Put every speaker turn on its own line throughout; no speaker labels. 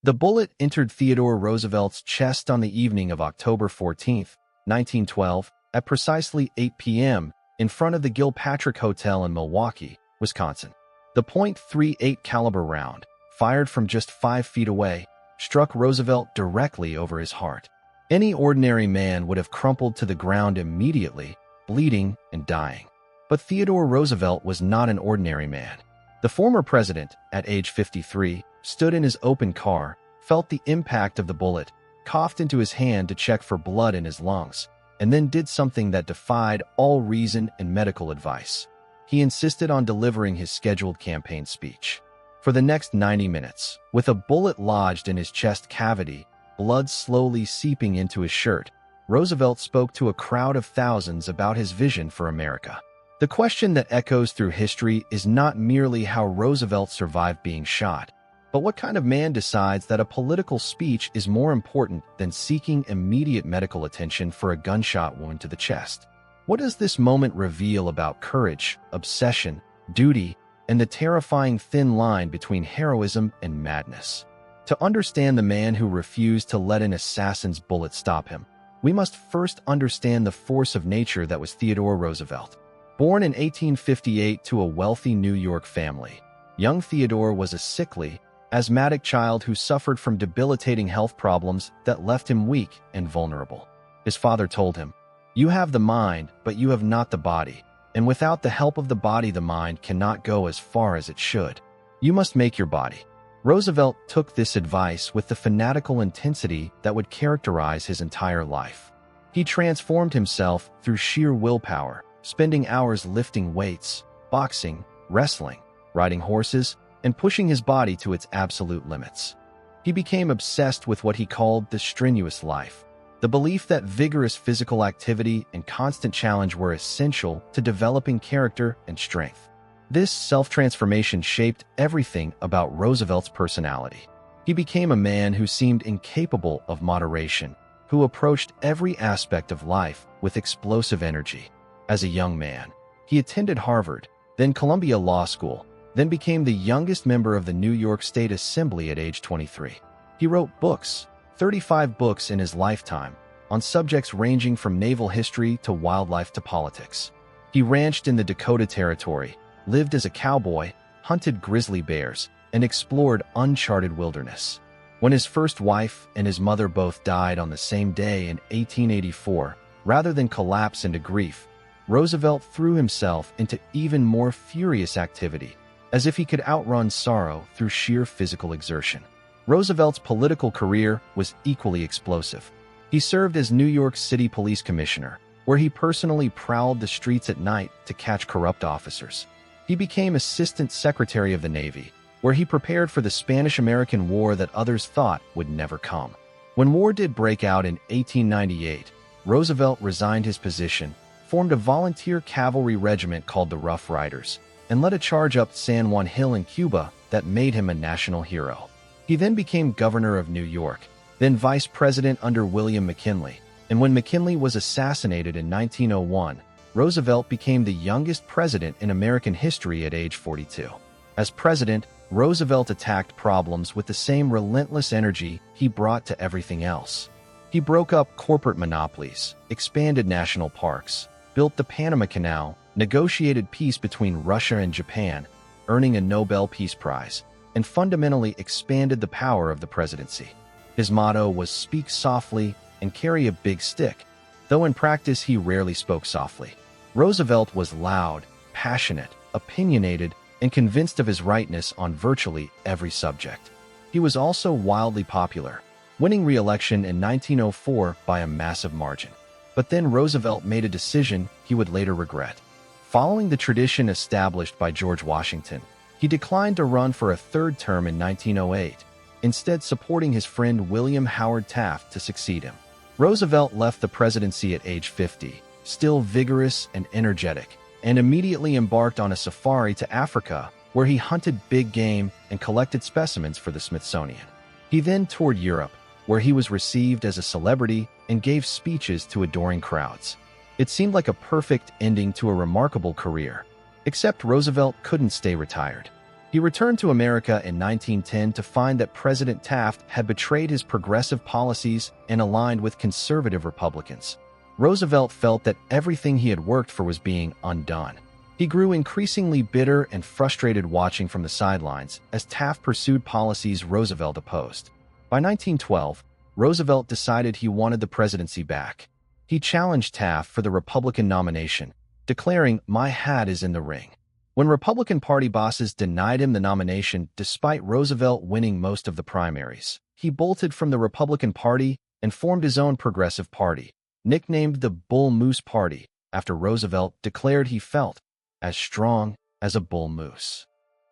The bullet entered Theodore Roosevelt's chest on the evening of October 14, 1912, at precisely 8 p.m. in front of the Gilpatrick Hotel in Milwaukee, Wisconsin. The .38 caliber round, fired from just 5 feet away, struck Roosevelt directly over his heart. Any ordinary man would have crumpled to the ground immediately, bleeding and dying. But Theodore Roosevelt was not an ordinary man. The former president, at age 53, stood in his open car, felt the impact of the bullet, coughed into his hand to check for blood in his lungs, and then did something that defied all reason and medical advice. He insisted on delivering his scheduled campaign speech. For the next 90 minutes, with a bullet lodged in his chest cavity, blood slowly seeping into his shirt, Roosevelt spoke to a crowd of thousands about his vision for America. The question that echoes through history is not merely how Roosevelt survived being shot, but what kind of man decides that a political speech is more important than seeking immediate medical attention for a gunshot wound to the chest? What does this moment reveal about courage, obsession, duty, and the terrifying thin line between heroism and madness? To understand the man who refused to let an assassin's bullet stop him, we must first understand the force of nature that was Theodore Roosevelt. Born in 1858 to a wealthy New York family, young Theodore was a sickly, asthmatic child who suffered from debilitating health problems that left him weak and vulnerable. His father told him, "You have the mind, but you have not the body, and without the help of the body, the mind cannot go as far as it should. You must make your body." Roosevelt took this advice with the fanatical intensity that would characterize his entire life. He transformed himself through sheer willpower, spending hours lifting weights, boxing, wrestling, riding horses, and pushing his body to its absolute limits. He became obsessed with what he called the strenuous life, the belief that vigorous physical activity and constant challenge were essential to developing character and strength. This self-transformation shaped everything about Roosevelt's personality. He became a man who seemed incapable of moderation, who approached every aspect of life with explosive energy. As a young man, he attended Harvard, then Columbia Law School, then became the youngest member of the New York State Assembly at age 23. He wrote books, 35 books in his lifetime, on subjects ranging from naval history to wildlife to politics. He ranched in the Dakota Territory, lived as a cowboy, hunted grizzly bears, and explored uncharted wilderness. When his first wife and his mother both died on the same day in 1884, rather than collapse into grief, Roosevelt threw himself into even more furious activity, as if he could outrun sorrow through sheer physical exertion. Roosevelt's political career was equally explosive. He served as New York City Police Commissioner, where he personally prowled the streets at night to catch corrupt officers. He became Assistant Secretary of the Navy, where he prepared for the Spanish-American War that others thought would never come. When war did break out in 1898, Roosevelt resigned his position, formed a volunteer cavalry regiment called the Rough Riders, and led a charge up San Juan Hill in Cuba that made him a national hero. He then became governor of New York, then vice president under William McKinley, and when McKinley was assassinated in 1901, Roosevelt became the youngest president in American history at age 42. As president, Roosevelt attacked problems with the same relentless energy he brought to everything else. He broke up corporate monopolies, expanded national parks, built the Panama Canal, negotiated peace between Russia and Japan, earning a Nobel Peace Prize, and fundamentally expanded the power of the presidency. His motto was "Speak softly and carry a big stick," though in practice he rarely spoke softly. Roosevelt was loud, passionate, opinionated, and convinced of his rightness on virtually every subject. He was also wildly popular, winning re-election in 1904 by a massive margin. But then Roosevelt made a decision he would later regret. Following the tradition established by George Washington, he declined to run for a third term in 1908, instead supporting his friend William Howard Taft to succeed him. Roosevelt left the presidency at age 50, still vigorous and energetic, and immediately embarked on a safari to Africa, where he hunted big game and collected specimens for the Smithsonian. He then toured Europe, where he was received as a celebrity and gave speeches to adoring crowds. It seemed like a perfect ending to a remarkable career. Except Roosevelt couldn't stay retired. He returned to America in 1910 to find that President Taft had betrayed his progressive policies and aligned with conservative Republicans. Roosevelt felt that everything he had worked for was being undone. He grew increasingly bitter and frustrated watching from the sidelines as Taft pursued policies Roosevelt opposed. By 1912, Roosevelt decided he wanted the presidency back. He challenged Taft for the Republican nomination, declaring, "My hat is in the ring." When Republican Party bosses denied him the nomination despite Roosevelt winning most of the primaries, he bolted from the Republican Party and formed his own progressive party, nicknamed the Bull Moose Party, after Roosevelt declared he felt as strong as a bull moose.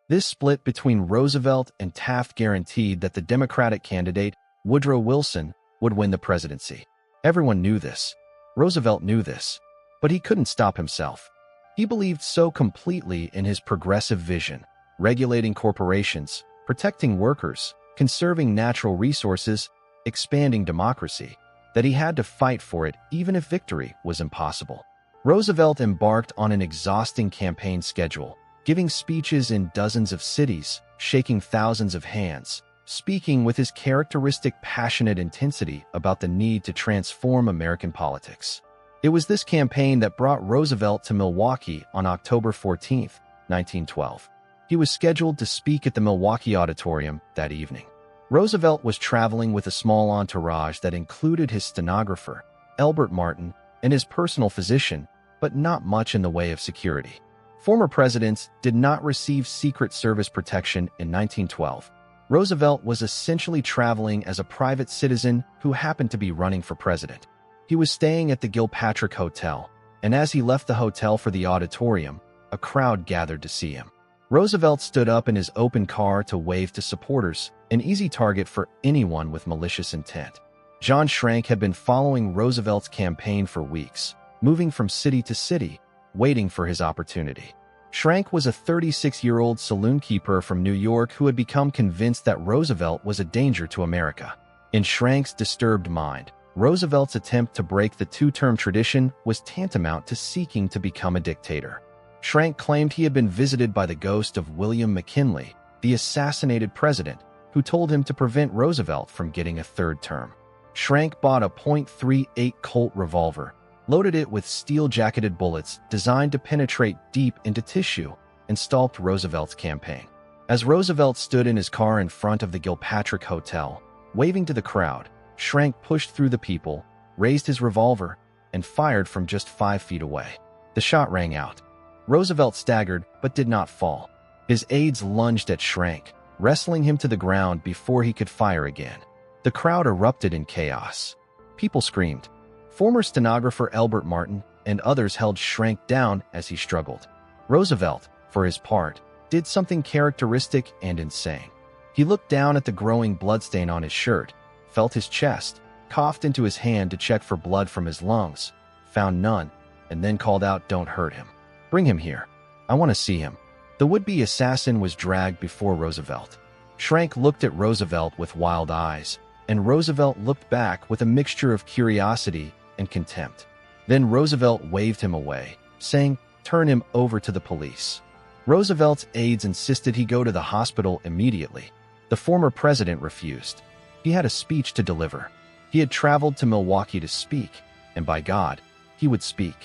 This split between Roosevelt and Taft guaranteed that the Democratic candidate, Woodrow Wilson, would win the presidency. Everyone knew this. Roosevelt knew this. But he couldn't stop himself. He believed so completely in his progressive vision, regulating corporations, protecting workers, conserving natural resources, expanding democracy, that he had to fight for it even if victory was impossible. Roosevelt embarked on an exhausting campaign schedule, giving speeches in dozens of cities, shaking thousands of hands, speaking with his characteristic passionate intensity about the need to transform American politics. It was this campaign that brought Roosevelt to Milwaukee on October 14, 1912. He was scheduled to speak at the Milwaukee Auditorium that evening. Roosevelt was traveling with a small entourage that included his stenographer, Albert Martin, and his personal physician, but not much in the way of security. Former presidents did not receive Secret Service protection in 1912. Roosevelt was essentially traveling as a private citizen who happened to be running for president. He was staying at the Gilpatrick Hotel, and as he left the hotel for the auditorium, a crowd gathered to see him. Roosevelt stood up in his open car to wave to supporters, an easy target for anyone with malicious intent. John Schrank had been following Roosevelt's campaign for weeks, moving from city to city, waiting for his opportunity. Schrank was a 36-year-old saloon keeper from New York who had become convinced that Roosevelt was a danger to America. In Schrank's disturbed mind, Roosevelt's attempt to break the two-term tradition was tantamount to seeking to become a dictator. Schrank claimed he had been visited by the ghost of William McKinley, the assassinated president, who told him to prevent Roosevelt from getting a third term. Schrank bought a .38 Colt revolver, loaded it with steel-jacketed bullets designed to penetrate deep into tissue, and stalked Roosevelt's campaign. As Roosevelt stood in his car in front of the Gilpatrick Hotel, waving to the crowd, Schrank pushed through the people, raised his revolver, and fired from just 5 feet away. The shot rang out. Roosevelt staggered but did not fall. His aides lunged at Schrank, wrestling him to the ground before he could fire again. The crowd erupted in chaos. People screamed. Former stenographer Albert Martin and others held Schrank down as he struggled. Roosevelt, for his part, did something characteristic and insane. He looked down at the growing bloodstain on his shirt, felt his chest, coughed into his hand to check for blood from his lungs, found none, and then called out, "Don't hurt him. Bring him here. I want to see him." The would-be assassin was dragged before Roosevelt. Schrank looked at Roosevelt with wild eyes, and Roosevelt looked back with a mixture of curiosity and contempt. Then Roosevelt waved him away, saying, "Turn him over to the police." Roosevelt's aides insisted he go to the hospital immediately. The former president refused. He had a speech to deliver. He had traveled to Milwaukee to speak, and by God, he would speak.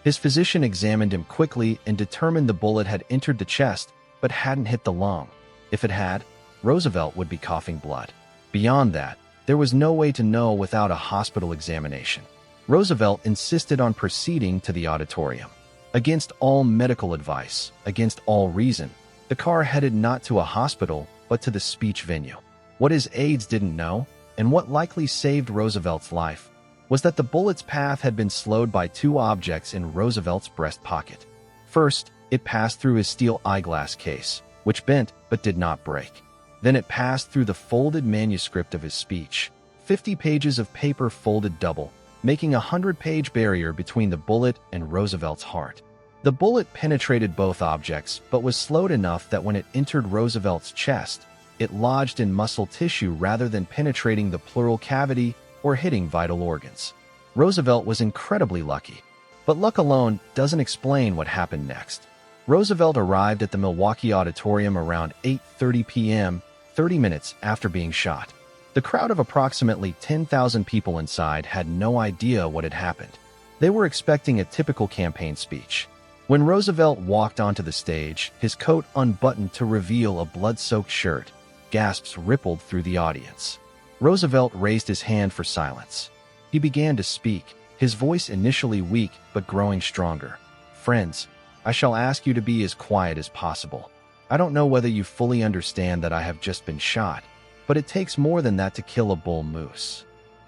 His physician examined him quickly and determined the bullet had entered the chest but hadn't hit the lung. If it had, Roosevelt would be coughing blood. Beyond that, there was no way to know without a hospital examination. Roosevelt insisted on proceeding to the auditorium. Against all medical advice, against all reason, the car headed not to a hospital but to the speech venue. What his aides didn't know, and what likely saved Roosevelt's life, was that the bullet's path had been slowed by 2 objects in Roosevelt's breast pocket. First, it passed through his steel eyeglass case, which bent but did not break. Then it passed through the folded manuscript of his speech, 50 pages of paper folded double, making a 100-page barrier between the bullet and Roosevelt's heart. The bullet penetrated both objects but was slowed enough that when it entered Roosevelt's chest, it lodged in muscle tissue rather than penetrating the pleural cavity or hitting vital organs. Roosevelt was incredibly lucky, but luck alone doesn't explain what happened next. Roosevelt arrived at the Milwaukee auditorium around 8:30 p.m., 30 minutes after being shot. The crowd of approximately 10,000 people inside had no idea what had happened. They were expecting a typical campaign speech. When Roosevelt walked onto the stage, his coat unbuttoned to reveal a blood-soaked shirt. Gasps rippled through the audience. Roosevelt raised his hand for silence. He began to speak, his voice initially weak but growing stronger. "Friends, I shall ask you to be as quiet as possible. I don't know whether you fully understand that I have just been shot, but it takes more than that to kill a bull moose."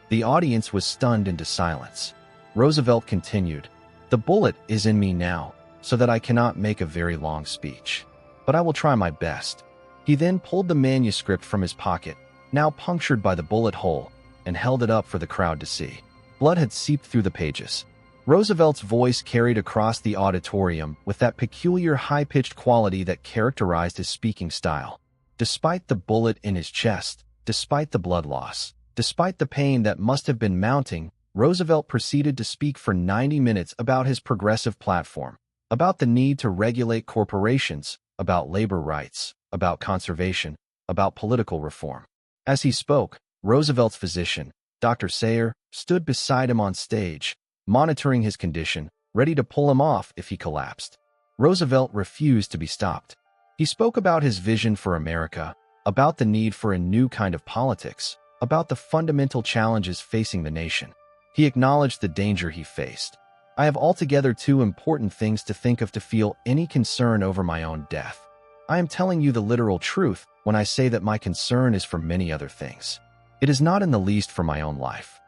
The audience was stunned into silence. Roosevelt continued, "The bullet is in me now, so that I cannot make a very long speech. But I will try my best." He then pulled the manuscript from his pocket, now punctured by the bullet hole, and held it up for the crowd to see. Blood had seeped through the pages. Roosevelt's voice carried across the auditorium with that peculiar high-pitched quality that characterized his speaking style. Despite the bullet in his chest, despite the blood loss, despite the pain that must have been mounting, Roosevelt proceeded to speak for 90 minutes about his progressive platform, about the need to regulate corporations, about labor rights, about conservation, about political reform. As he spoke, Roosevelt's physician, Dr. Sayer, stood beside him on stage, monitoring his condition, ready to pull him off if he collapsed. Roosevelt refused to be stopped. He spoke about his vision for America, about the need for a new kind of politics, about the fundamental challenges facing the nation. He acknowledged the danger he faced. "I have altogether too important things to think of to feel any concern over my own death. I am telling you the literal truth when I say that my concern is for many other things. It is not in the least for my own life."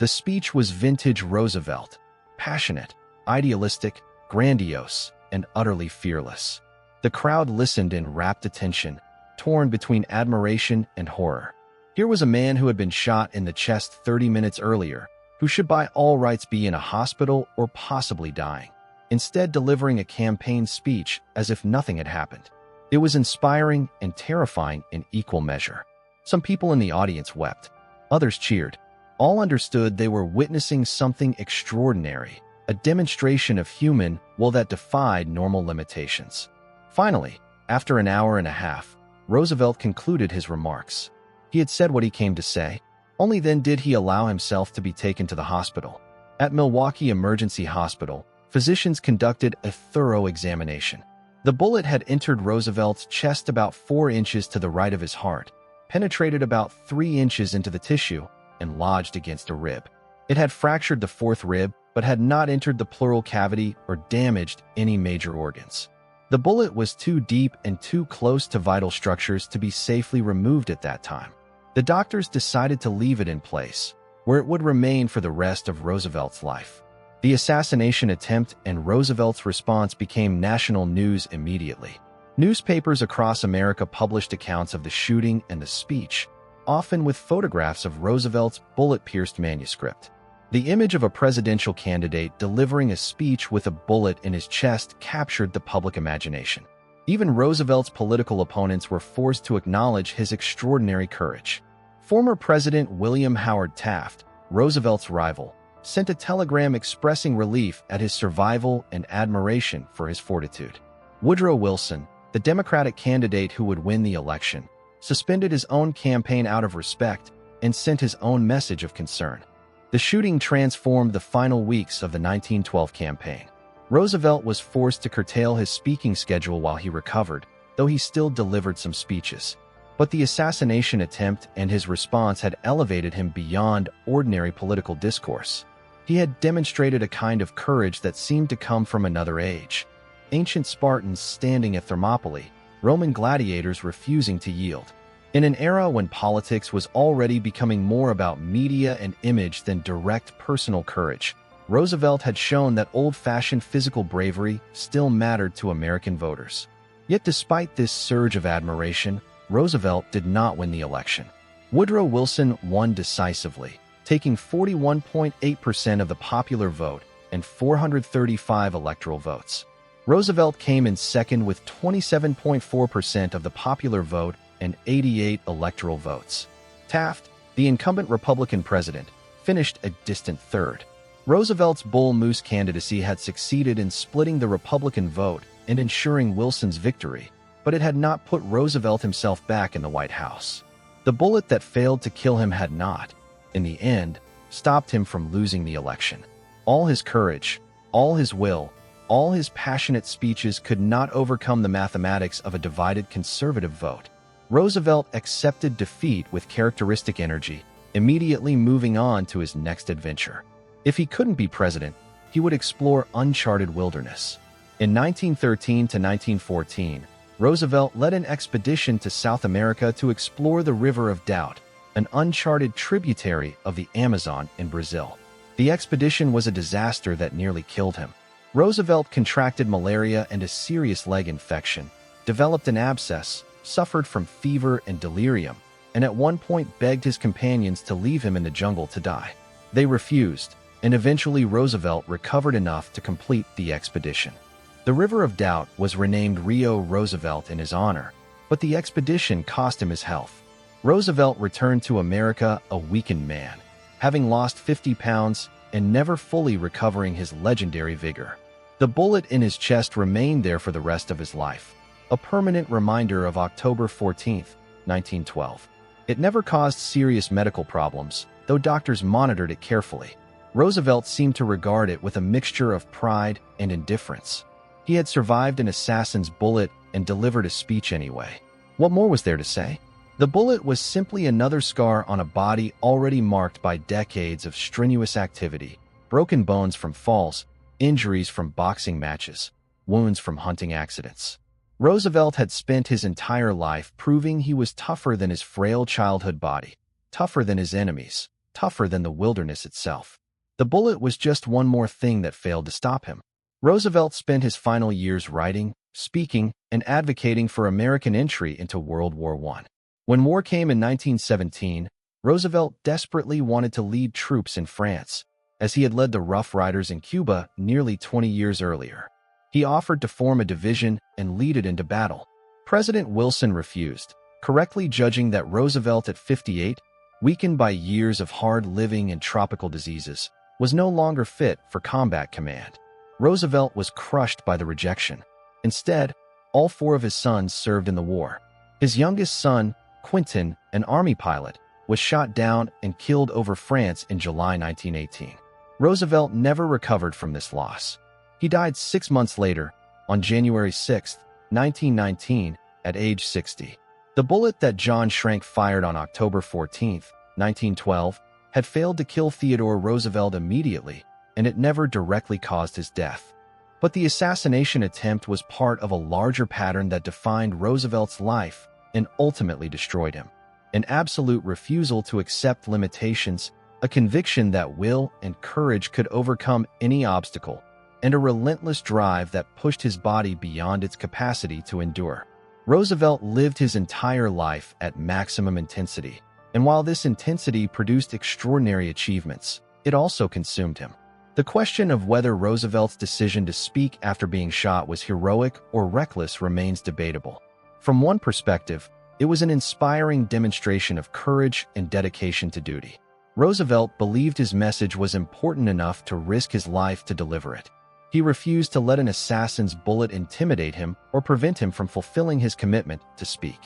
The speech was vintage Roosevelt, passionate, idealistic, grandiose, and utterly fearless. The crowd listened in rapt attention, torn between admiration and horror. Here was a man who had been shot in the chest 30 minutes earlier, who should by all rights be in a hospital or possibly dying, instead delivering a campaign speech as if nothing had happened. It was inspiring and terrifying in equal measure. Some people in the audience wept. Others cheered. All understood they were witnessing something extraordinary, a demonstration of human will that defied normal limitations. Finally, after an hour and a half, Roosevelt concluded his remarks. He had said what he came to say. Only then did he allow himself to be taken to the hospital. At Milwaukee Emergency Hospital, physicians conducted a thorough examination. The bullet had entered Roosevelt's chest about 4 inches to the right of his heart, penetrated about 3 inches into the tissue, and lodged against a rib. It had fractured the 4th rib, but had not entered the pleural cavity or damaged any major organs. The bullet was too deep and too close to vital structures to be safely removed at that time. The doctors decided to leave it in place, where it would remain for the rest of Roosevelt's life. The assassination attempt and Roosevelt's response became national news immediately. Newspapers across America published accounts of the shooting and the speech, often with photographs of Roosevelt's bullet-pierced manuscript. The image of a presidential candidate delivering a speech with a bullet in his chest captured the public imagination. Even Roosevelt's political opponents were forced to acknowledge his extraordinary courage. Former President William Howard Taft, Roosevelt's rival, sent a telegram expressing relief at his survival and admiration for his fortitude. Woodrow Wilson, the Democratic candidate who would win the election, suspended his own campaign out of respect and sent his own message of concern. The shooting transformed the final weeks of the 1912 campaign. Roosevelt was forced to curtail his speaking schedule while he recovered, though he still delivered some speeches. But the assassination attempt and his response had elevated him beyond ordinary political discourse. He had demonstrated a kind of courage that seemed to come from another age. Ancient Spartans standing at Thermopylae, Roman gladiators refusing to yield. In an era when politics was already becoming more about media and image than direct personal courage, Roosevelt had shown that old-fashioned physical bravery still mattered to American voters. Yet despite this surge of admiration, Roosevelt did not win the election. Woodrow Wilson won decisively, taking 41.8% of the popular vote and 435 electoral votes. Roosevelt came in second with 27.4% of the popular vote and 88 electoral votes. Taft, the incumbent Republican president, finished a distant third. Roosevelt's Bull Moose candidacy had succeeded in splitting the Republican vote and ensuring Wilson's victory, but it had not put Roosevelt himself back in the White House. The bullet that failed to kill him had not, in the end, stopped him from losing the election. All his courage, all his will, all his passionate speeches could not overcome the mathematics of a divided conservative vote. Roosevelt accepted defeat with characteristic energy, immediately moving on to his next adventure. If he couldn't be president, he would explore uncharted wilderness. In 1913 to 1914, Roosevelt led an expedition to South America to explore the River of Doubt, an uncharted tributary of the Amazon in Brazil. The expedition was a disaster that nearly killed him. Roosevelt contracted malaria and a serious leg infection, developed an abscess, suffered from fever and delirium, and at one point begged his companions to leave him in the jungle to die. They refused, and eventually Roosevelt recovered enough to complete the expedition. The River of Doubt was renamed Rio Roosevelt in his honor, but the expedition cost him his health. Roosevelt returned to America a weakened man, having lost 50 pounds and never fully recovering his legendary vigor. The bullet in his chest remained there for the rest of his life, a permanent reminder of October 14, 1912. It never caused serious medical problems, though doctors monitored it carefully. Roosevelt seemed to regard it with a mixture of pride and indifference. He had survived an assassin's bullet and delivered a speech anyway. What more was there to say? The bullet was simply another scar on a body already marked by decades of strenuous activity, broken bones from falls, injuries from boxing matches, wounds from hunting accidents. Roosevelt had spent his entire life proving he was tougher than his frail childhood body, tougher than his enemies, tougher than the wilderness itself. The bullet was just one more thing that failed to stop him. Roosevelt spent his final years writing, speaking, and advocating for American entry into World War I. When war came in 1917, Roosevelt desperately wanted to lead troops in France, as he had led the Rough Riders in Cuba nearly 20 years earlier. He offered to form a division and lead it into battle. President Wilson refused, correctly judging that Roosevelt at 58, weakened by years of hard living and tropical diseases, was no longer fit for combat command. Roosevelt was crushed by the rejection. Instead, all four of his sons served in the war. His youngest son, Quentin, an Army pilot, was shot down and killed over France in July 1918. Roosevelt never recovered from this loss. He died 6 months later, on January 6, 1919, at age 60. The bullet that John Schrank fired on October 14, 1912, had failed to kill Theodore Roosevelt immediately, and it never directly caused his death. But the assassination attempt was part of a larger pattern that defined Roosevelt's life and ultimately destroyed him. An absolute refusal to accept limitations, a conviction that will and courage could overcome any obstacle, and a relentless drive that pushed his body beyond its capacity to endure. Roosevelt lived his entire life at maximum intensity, and while this intensity produced extraordinary achievements, it also consumed him. The question of whether Roosevelt's decision to speak after being shot was heroic or reckless remains debatable. From one perspective, it was an inspiring demonstration of courage and dedication to duty. Roosevelt believed his message was important enough to risk his life to deliver it. He refused to let an assassin's bullet intimidate him or prevent him from fulfilling his commitment to speak.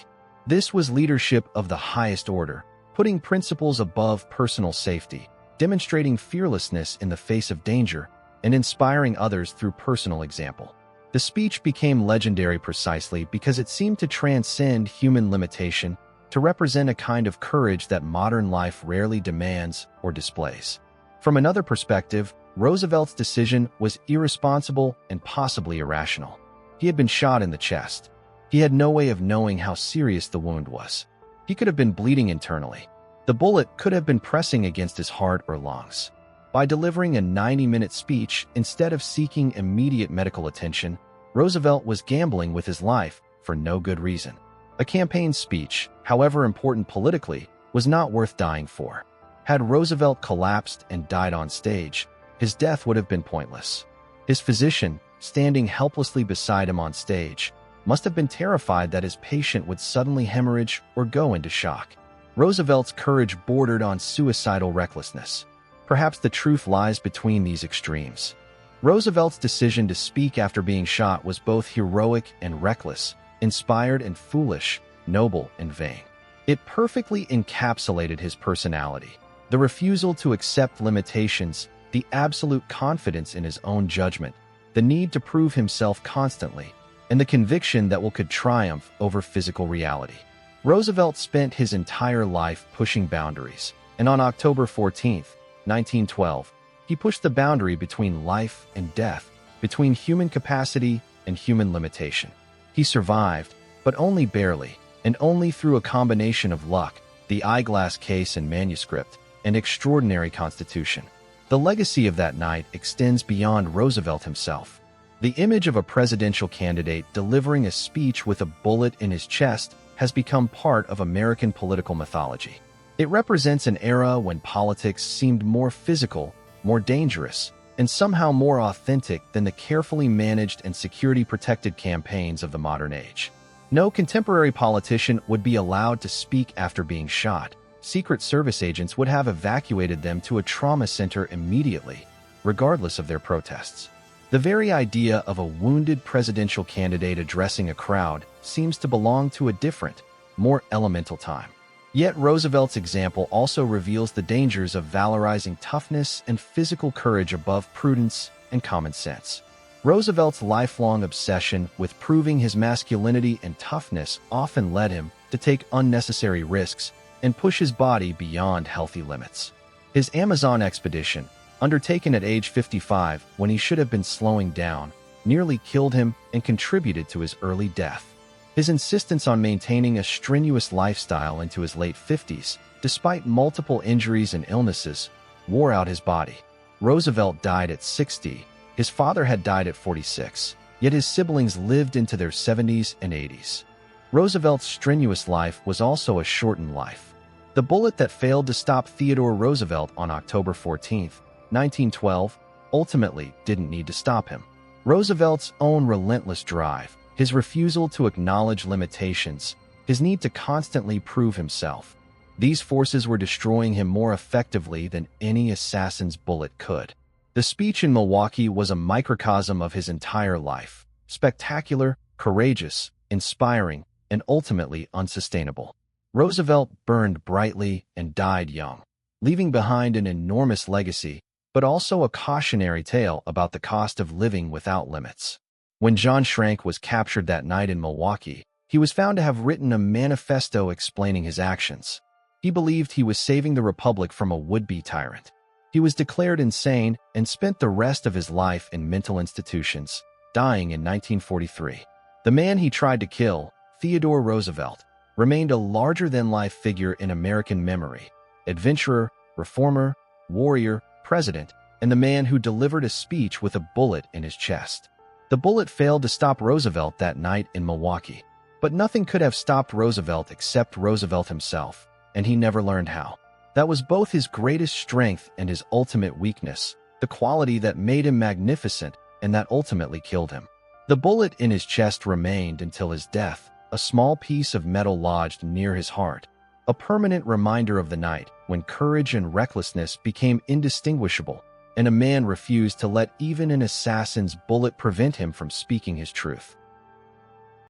This was leadership of the highest order, putting principles above personal safety, demonstrating fearlessness in the face of danger, and inspiring others through personal example. The speech became legendary precisely because it seemed to transcend human limitation, to represent a kind of courage that modern life rarely demands or displays. From another perspective, Roosevelt's decision was irresponsible and possibly irrational. He had been shot in the chest. He had no way of knowing how serious the wound was. He could have been bleeding internally. The bullet could have been pressing against his heart or lungs. By delivering a 90-minute speech instead of seeking immediate medical attention, Roosevelt was gambling with his life for no good reason. A campaign speech, however important politically, was not worth dying for. Had Roosevelt collapsed and died on stage, his death would have been pointless. His physician, standing helplessly beside him on stage, must have been terrified that his patient would suddenly hemorrhage or go into shock. Roosevelt's courage bordered on suicidal recklessness. Perhaps the truth lies between these extremes. Roosevelt's decision to speak after being shot was both heroic and reckless, inspired and foolish, noble and vain. It perfectly encapsulated his personality: the refusal to accept limitations, the absolute confidence in his own judgment, the need to prove himself constantly, and the conviction that will could triumph over physical reality. Roosevelt spent his entire life pushing boundaries, and on October 14, 1912, he pushed the boundary between life and death, between human capacity and human limitation. He survived, but only barely, and only through a combination of luck, the eyeglass case and manuscript, and extraordinary constitution. The legacy of that night extends beyond Roosevelt himself. The image of a presidential candidate delivering a speech with a bullet in his chest has become part of American political mythology. It represents an era when politics seemed more physical, more dangerous, and somehow more authentic than the carefully managed and security-protected campaigns of the modern age. No contemporary politician would be allowed to speak after being shot. Secret Service agents would have evacuated them to a trauma center immediately, regardless of their protests. The very idea of a wounded presidential candidate addressing a crowd seems to belong to a different, more elemental time. Yet Roosevelt's example also reveals the dangers of valorizing toughness and physical courage above prudence and common sense. Roosevelt's lifelong obsession with proving his masculinity and toughness often led him to take unnecessary risks and push his body beyond healthy limits. His Amazon expedition, undertaken at age 55 when he should have been slowing down, nearly killed him and contributed to his early death. His insistence on maintaining a strenuous lifestyle into his late 50s, despite multiple injuries and illnesses, wore out his body. Roosevelt died at 60. His father had died at 46, yet his siblings lived into their 70s and 80s. Roosevelt's strenuous life was also a shortened life. The bullet that failed to stop Theodore Roosevelt on October 14, 1912, ultimately didn't need to stop him. Roosevelt's own relentless drive, his refusal to acknowledge limitations, his need to constantly prove himself, these forces were destroying him more effectively than any assassin's bullet could. The speech in Milwaukee was a microcosm of his entire life: spectacular, courageous, inspiring, and ultimately unsustainable. Roosevelt burned brightly and died young, leaving behind an enormous legacy, but also a cautionary tale about the cost of living without limits. When John Schrank was captured that night in Milwaukee, he was found to have written a manifesto explaining his actions. He believed he was saving the Republic from a would-be tyrant. He was declared insane and spent the rest of his life in mental institutions, dying in 1943. The man he tried to kill, Theodore Roosevelt, remained a larger-than-life figure in American memory: adventurer, reformer, warrior, president, and the man who delivered a speech with a bullet in his chest. The bullet failed to stop Roosevelt that night in Milwaukee, but nothing could have stopped Roosevelt except Roosevelt himself, and he never learned how. That was both his greatest strength and his ultimate weakness, the quality that made him magnificent and that ultimately killed him. The bullet in his chest remained until his death, a small piece of metal lodged near his heart, a permanent reminder of the night when courage and recklessness became indistinguishable, and a man refused to let even an assassin's bullet prevent him from speaking his truth.